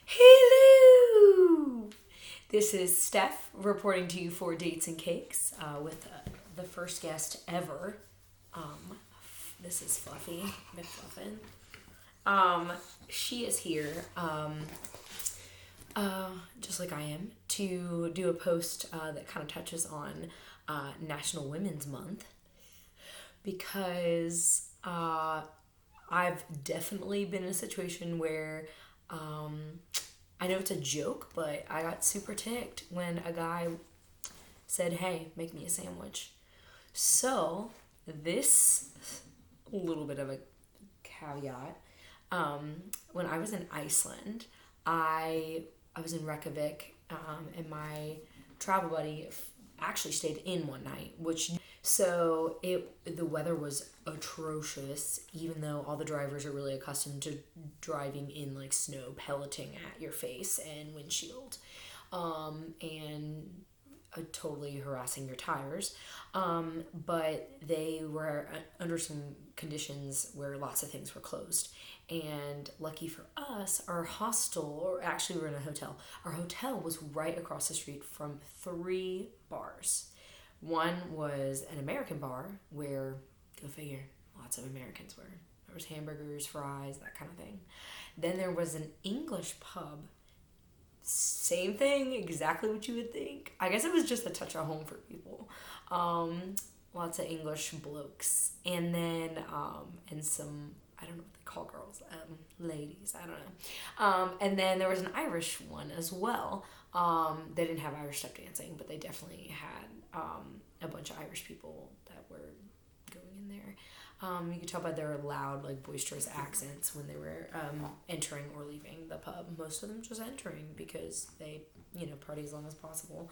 Hello! This is Steph reporting to you for Dates and Cakes with the first guest ever. This is Fluffy McFluffin. She is here, just like I am, to do a post that kind of touches on National Women's Month because I've definitely been in a situation where I know it's a joke, but I got super ticked when a guy said, "Hey, make me a sandwich." So, this little bit of a caveat. When I was in Iceland, I was in Reykjavik, and my travel buddy actually stayed in one night, so the weather was atrocious, even though all the drivers are really accustomed to driving in like snow pelleting at your face and windshield, and totally harassing your tires. But they were under some conditions where lots of things were closed. And lucky for us, our hostel, or actually we were in a hotel, our hotel was right across the street from 3 bars. One was an American bar where, go figure, lots of Americans were. There was hamburgers, fries, that kind of thing. Then there was an English pub. Same thing, exactly what you would think. I guess it was just a touch of home for people. Lots of English blokes. And then, and some, I don't know what they call girls, ladies, I don't know. And then there was an Irish one as well. They didn't have Irish step dancing, but they definitely had a bunch of Irish people that were going in there. You could tell by their loud, like, boisterous accents when they were entering or leaving the pub. Most of them just entering because they, party as long as possible.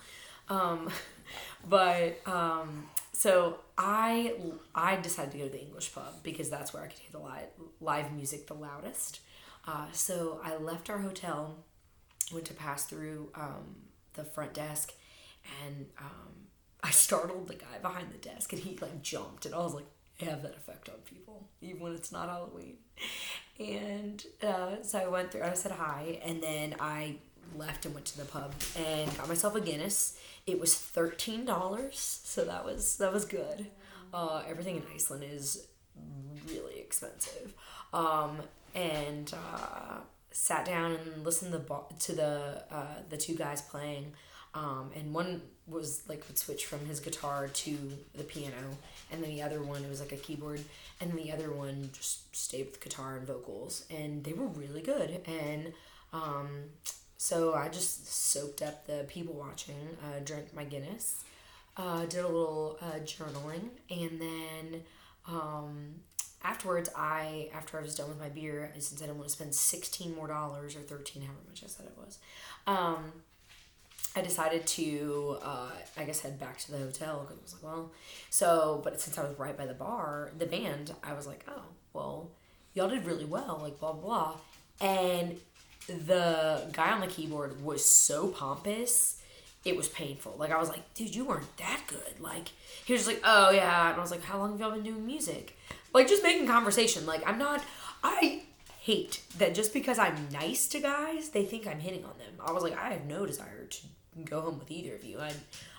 So I decided to go to the English pub because that's where I could hear the live music the loudest. So I left our hotel, went to pass through the front desk, and I startled the guy behind the desk, and he like jumped, and I was like, I have that effect on people, even when it's not Halloween. And so I went through, I said hi, and then I left and went to the pub and got myself a Guinness. It was $13, so that was good. Everything in Iceland is really expensive. And sat down and listened to the 2 guys playing. And one was like would switch from his guitar to the piano, and then the other one, it was like a keyboard, and then the other one just stayed with guitar and vocals, and they were really good. And so I just soaked up the people watching, drank my Guinness, did a little journaling, and then afterwards, after I was done with my beer, since I didn't want to spend $16 more or 13, however much I said it was, I decided to, head back to the hotel, because I was like, well, but since I was right by the band, I was like, oh, well, y'all did really well, like, blah, blah, blah. And the guy on the keyboard was so pompous, it was painful. Like, I was like, dude, you weren't that good. Like, he was just like, oh, yeah. And I was like, how long have y'all been doing music? Like, just making conversation. Like, I hate that just because I'm nice to guys, they think I'm hitting on them. I was like, I have no desire to go home with either of you.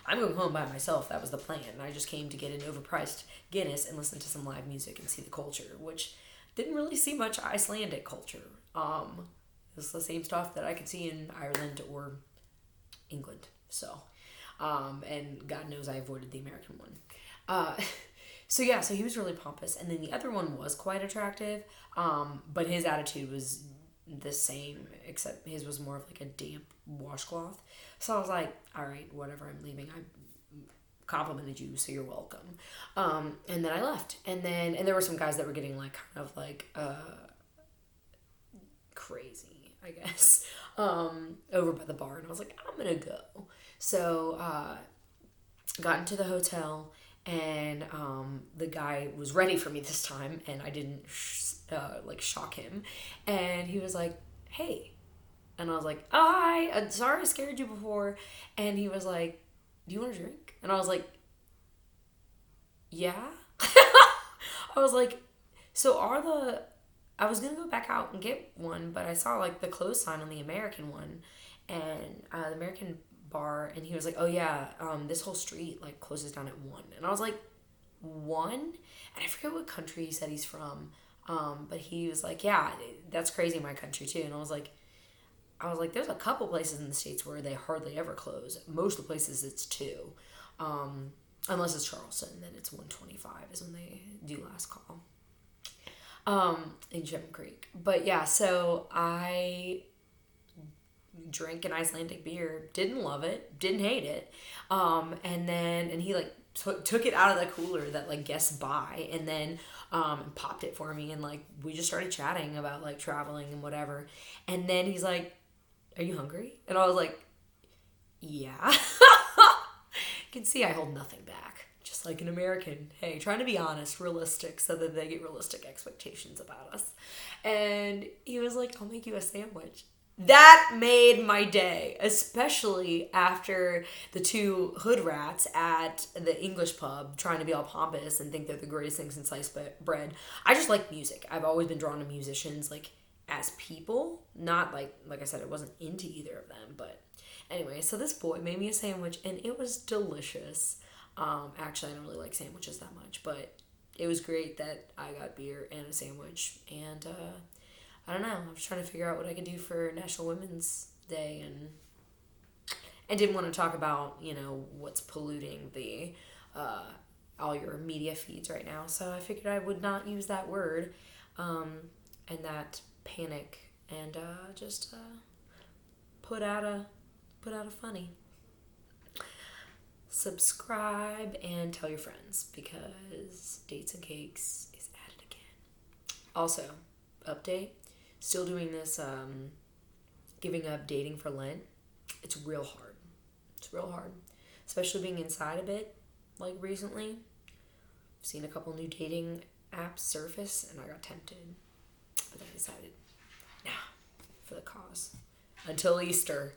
I'm going home by myself. That was the plan. I just came to get an overpriced Guinness and listen to some live music and see the culture, which didn't really see much Icelandic culture. It's the same stuff that I could see in Ireland or England. So, and God knows I avoided the American one. So he was really pompous. And then the other one was quite attractive, but his attitude was the same, except his was more of like a damp washcloth. So I was like, all right, whatever, I'm leaving. I complimented you, so you're welcome. And then I left. And there were some guys that were getting like kind of like crazy, I guess, over by the bar. And I was like, I'm going to go. So got into the hotel, and the guy was ready for me this time, and I didn't shock him. And he was like, hey. And I was like, oh, hi, I'm sorry I scared you before. And he was like, do you want a drink? And I was like, yeah. I was like, so are I was gonna go back out and get one, but I saw like the close sign on the American one, and the American bar, and he was like, "Oh yeah, this whole street like closes down at 1." And I was like, "1?" And I forget what country he said he's from, but he was like, "Yeah, that's crazy in my country too." And I was like, "There's a couple places in the States where they hardly ever close. Most of the places it's 2, unless it's Charleston, then it's 1:25 is when they do last call." In Gem Creek. But yeah, so I drank an Icelandic beer, didn't love it, didn't hate it. And he like took it out of the cooler that like guests buy, and then popped it for me, and like we just started chatting about like traveling and whatever. And then he's like, "Are you hungry?" And I was like, "Yeah." You can see I hold nothing back. Just like an American. Hey, trying to be honest, realistic, so that they get realistic expectations about us. And he was like, "I'll make you a sandwich." That made my day, especially after the 2 hood rats at the English pub trying to be all pompous and think they're the greatest thing since sliced bread. I just like music. I've always been drawn to musicians, like, as people. Not, like I said, I wasn't into either of them. But anyway, so this boy made me a sandwich, and it was delicious. Actually, I don't really like sandwiches that much, but it was great that I got beer and a sandwich. And I don't know, I was trying to figure out what I could do for National Women's Day, and I didn't want to talk about, what's polluting the all your media feeds right now. So I figured I would not use that word and that panic, and just put out a funny. Subscribe and tell your friends, because Dates and Cakes is at it again. Also, update, still doing this giving up dating for Lent. It's real hard. Especially being inside a bit, like recently. I've seen a couple new dating apps surface, and I got tempted. But I decided, nah, for the cause. Until Easter.